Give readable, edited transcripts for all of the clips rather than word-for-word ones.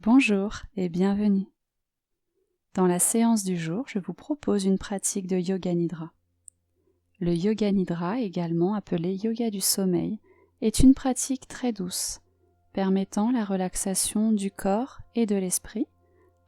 Bonjour et bienvenue. Dans la séance du jour, je vous propose une pratique de Yoga Nidra. Le Yoga Nidra, également appelé Yoga du sommeil, est une pratique très douce, permettant la relaxation du corps et de l'esprit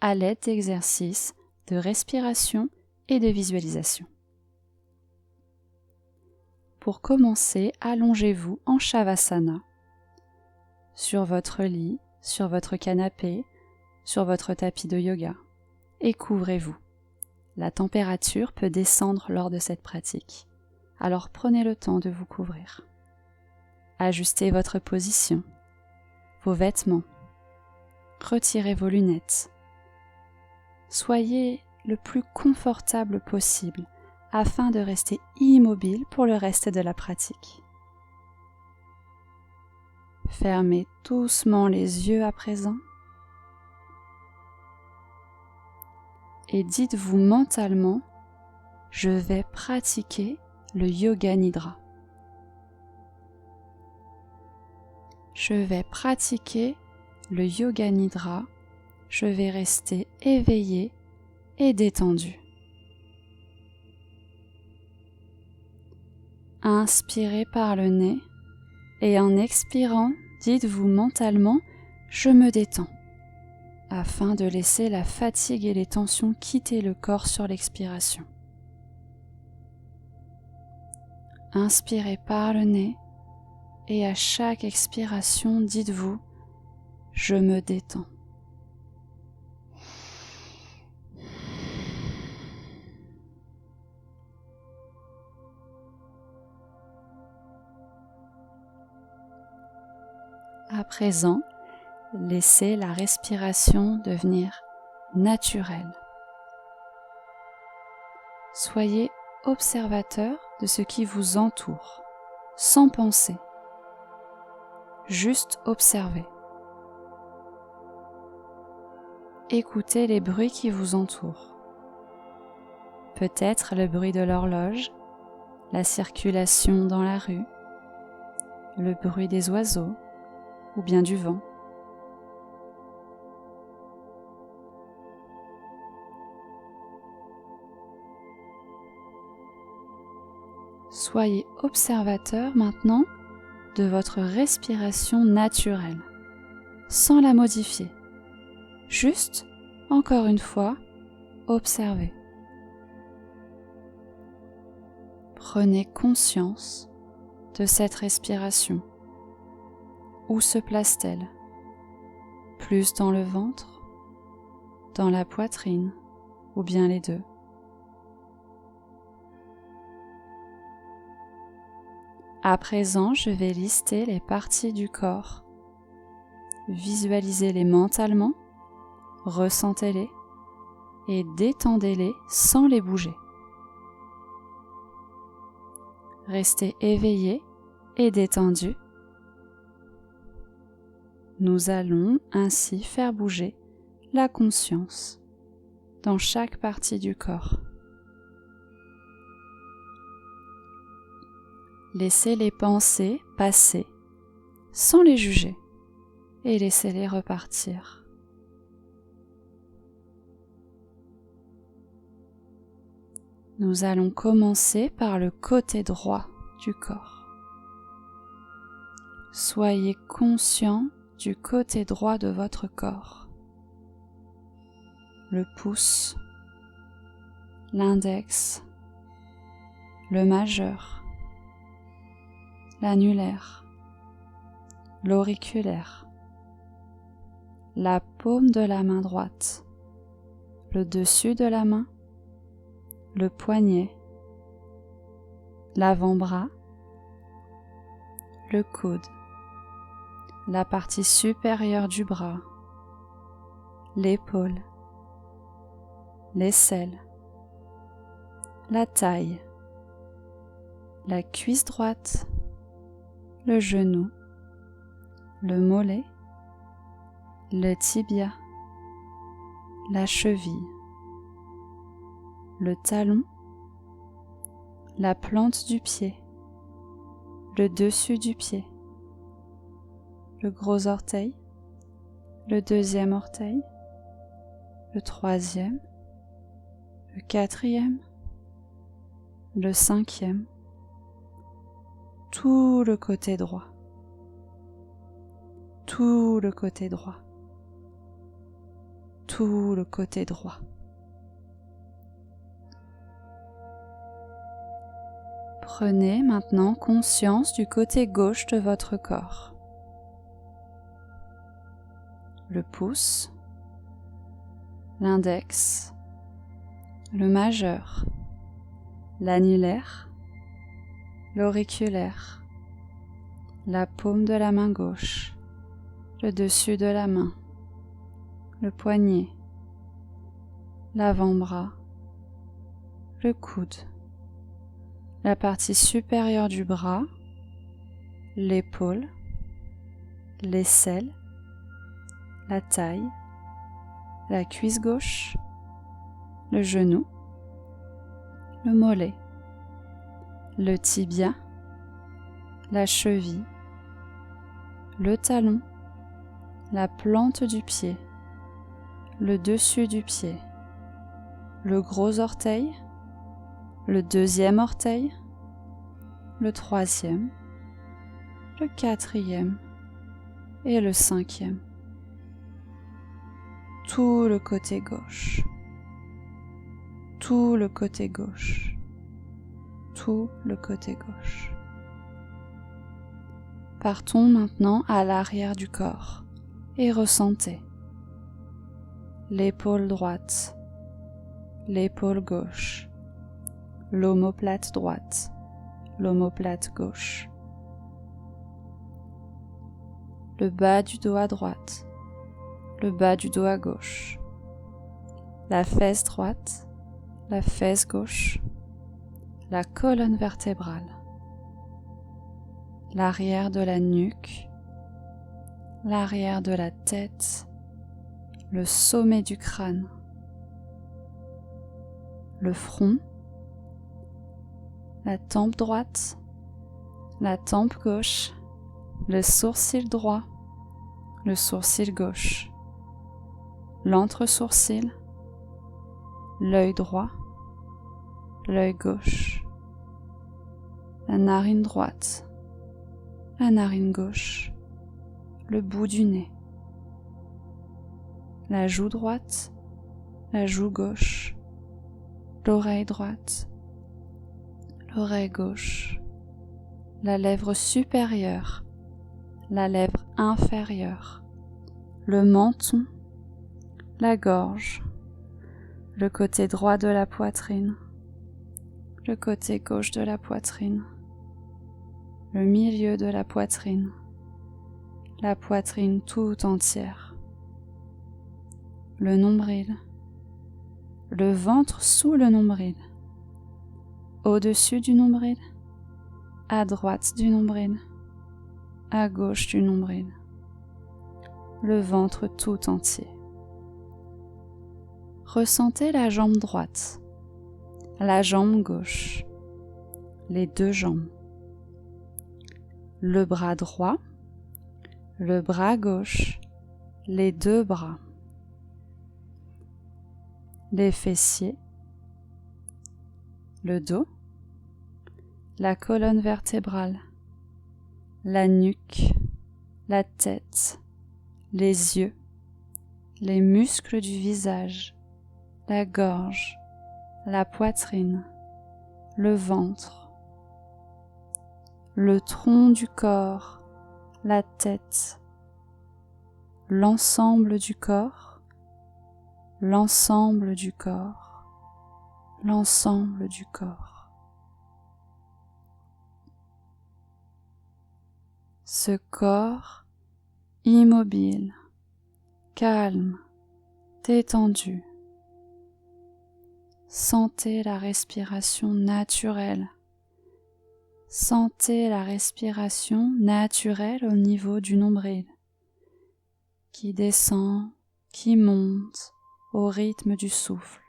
à l'aide d'exercices de respiration et de visualisation. Pour commencer, allongez-vous en Shavasana, sur votre lit, sur votre canapé, sur votre tapis de yoga, et couvrez-vous. La température peut descendre lors de cette pratique, alors prenez le temps de vous couvrir. Ajustez votre position, vos vêtements, retirez vos lunettes. Soyez le plus confortable possible afin de rester immobile pour le reste de la pratique. Fermez doucement les yeux à présent et dites-vous mentalement « Je vais pratiquer le Yoga Nidra ». Je vais pratiquer le Yoga Nidra, je vais rester éveillé et détendu. Inspirez par le nez et en expirant, dites-vous mentalement « Je me détends » afin de laisser la fatigue et les tensions quitter le corps sur l'expiration. Inspirez par le nez et à chaque expiration, dites-vous « Je me détends ». À présent, laissez la respiration devenir naturelle. Soyez observateur de ce qui vous entoure, sans penser. Juste observer. Écoutez les bruits qui vous entourent. Peut-être le bruit de l'horloge, la circulation dans la rue, le bruit des oiseaux ou bien du vent. Soyez observateur maintenant de votre respiration naturelle, sans la modifier. Juste, encore une fois, observez. Prenez conscience de cette respiration. Où se place-t-elle? Plus dans le ventre, dans la poitrine ou bien les deux? À présent, je vais lister les parties du corps. Visualisez-les mentalement, ressentez-les et détendez-les sans les bouger. Restez éveillé et détendu. Nous allons ainsi faire bouger la conscience dans chaque partie du corps. Laissez les pensées passer sans les juger et laissez-les repartir. Nous allons commencer par le côté droit du corps. Soyez conscient du côté droit de votre corps. Le pouce, l'index, le majeur, l'annulaire, l'auriculaire, la paume de la main droite, le dessus de la main, le poignet, l'avant-bras, le coude, la partie supérieure du bras, l'épaule, l'aisselle, la taille, la cuisse droite, le genou, le mollet, le tibia, la cheville, le talon, la plante du pied, le dessus du pied, le gros orteil, le deuxième orteil, le troisième, le quatrième, le cinquième, tout le côté droit, tout le côté droit, tout le côté droit. Prenez maintenant conscience du côté gauche de votre corps. Le pouce, l'index, le majeur, l'annulaire, l'auriculaire, la paume de la main gauche, le dessus de la main, le poignet, l'avant-bras, le coude, la partie supérieure du bras, l'épaule, l'aisselle, la taille, la cuisse gauche, le genou, le mollet, le tibia, la cheville, le talon, la plante du pied, le dessus du pied, le gros orteil, le deuxième orteil, le troisième, le quatrième et le cinquième. Tout le côté gauche, tout le côté gauche, tout le côté gauche. Partons maintenant à l'arrière du corps et ressentez l'épaule droite, l'épaule gauche, l'omoplate droite, l'omoplate gauche, le bas du dos à droite, le bas du dos à gauche, la fesse droite, la fesse gauche, la colonne vertébrale, l'arrière de la nuque, l'arrière de la tête, le sommet du crâne, le front, la tempe droite, la tempe gauche, le sourcil droit, le sourcil gauche, l'entre-sourcil, l'œil droit, l'œil gauche, la narine droite, la narine gauche, le bout du nez, la joue droite, la joue gauche, l'oreille droite, l'oreille gauche, la lèvre supérieure, la lèvre inférieure, le menton, la gorge, le côté droit de la poitrine, le côté gauche de la poitrine, le milieu de la poitrine tout entière, le nombril, le ventre sous le nombril, au-dessus du nombril, à droite du nombril, à gauche du nombril, le ventre tout entier. Ressentez la jambe droite, la jambe gauche, les deux jambes, le bras droit, le bras gauche, les deux bras, les fessiers, le dos, la colonne vertébrale, la nuque, la tête, les yeux, les muscles du visage, la gorge, la poitrine, le ventre, le tronc du corps, la tête, l'ensemble du corps, l'ensemble du corps, l'ensemble du corps. Ce corps immobile, calme, détendu. Sentez la respiration naturelle. Sentez la respiration naturelle au niveau du nombril, qui descend, qui monte au rythme du souffle.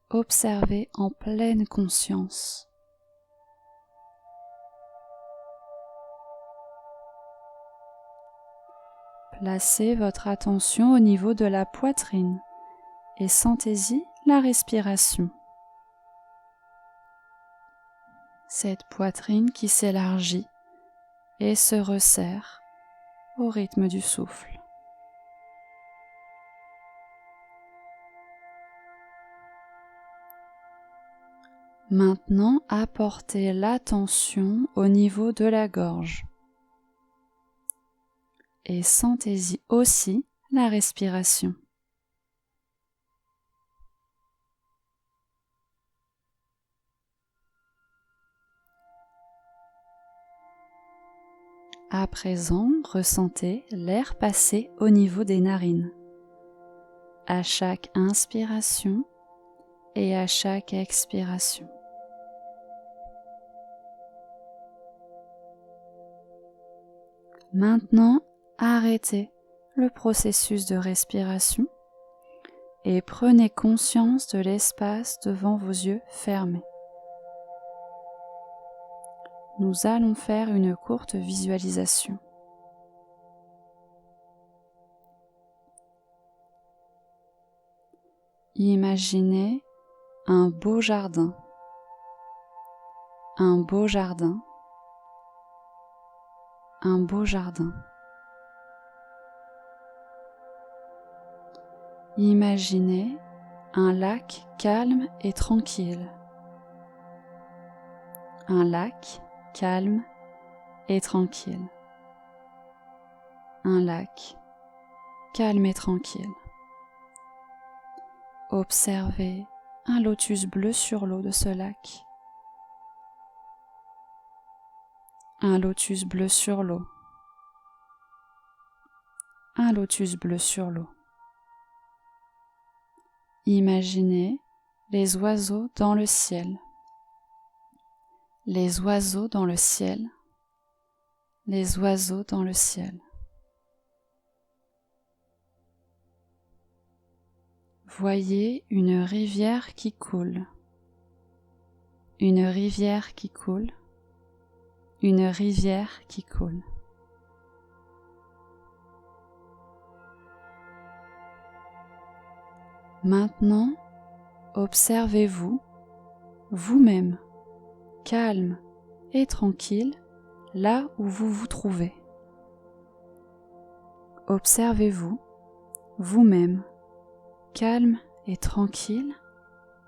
Observez en pleine conscience. Placez votre attention au niveau de la poitrine et sentez-y la respiration. Cette poitrine qui s'élargit et se resserre au rythme du souffle. Maintenant, apportez l'attention au niveau de la gorge et sentez-y aussi la respiration. À présent, ressentez l'air passer au niveau des narines. À chaque inspiration et à chaque expiration. Maintenant, arrêtez le processus de respiration et prenez conscience de l'espace devant vos yeux fermés. Nous allons faire une courte visualisation. Imaginez un beau jardin, un beau jardin, un beau jardin. Imaginez un lac calme et tranquille. Un lac calme et tranquille. Un lac calme et tranquille. Observez un lotus bleu sur l'eau de ce lac. Un lotus bleu sur l'eau. Un lotus bleu sur l'eau. Imaginez les oiseaux dans le ciel. Les oiseaux dans le ciel. Les oiseaux dans le ciel. Voyez une rivière qui coule. Une rivière qui coule. Une rivière qui coule. Maintenant, observez-vous, vous-même, calme et tranquille, là où vous vous trouvez. Observez-vous, vous-même, calme et tranquille,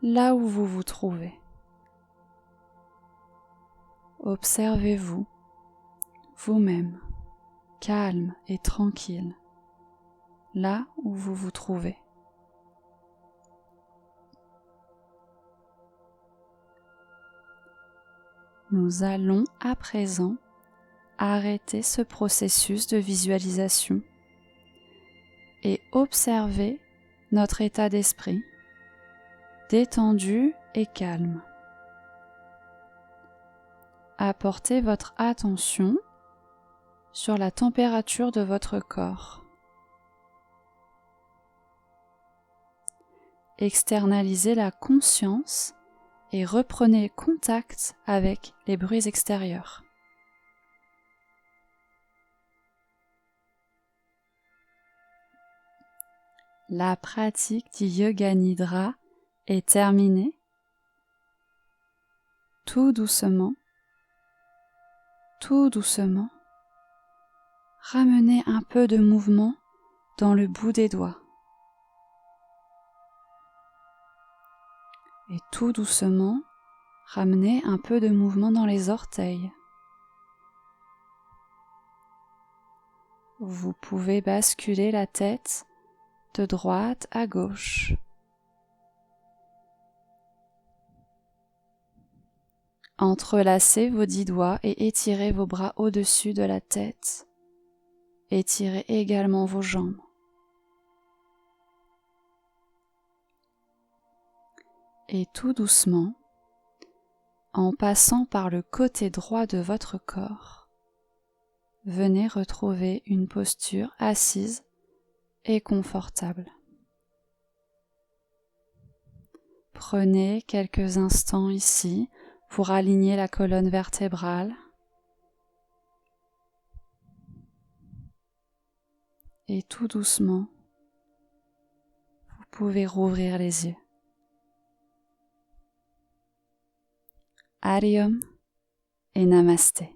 là où vous vous trouvez. Observez-vous, vous-même, calme et tranquille, là où vous vous trouvez. Nous allons à présent arrêter ce processus de visualisation et observer notre état d'esprit, détendu et calme. Apportez votre attention sur la température de votre corps. Externalisez la conscience et reprenez contact avec les bruits extérieurs. La pratique du Yoga Nidra est terminée. Tout doucement, ramenez un peu de mouvement dans le bout des doigts. Et tout doucement, ramenez un peu de mouvement dans les orteils. Vous pouvez basculer la tête de droite à gauche. Entrelacez vos 10 doigts et étirez vos bras au-dessus de la tête. Étirez également vos jambes. Et tout doucement, en passant par le côté droit de votre corps, venez retrouver une posture assise et confortable. Prenez quelques instants ici pour aligner la colonne vertébrale. Et tout doucement, vous pouvez rouvrir les yeux. Hariom et Namasté.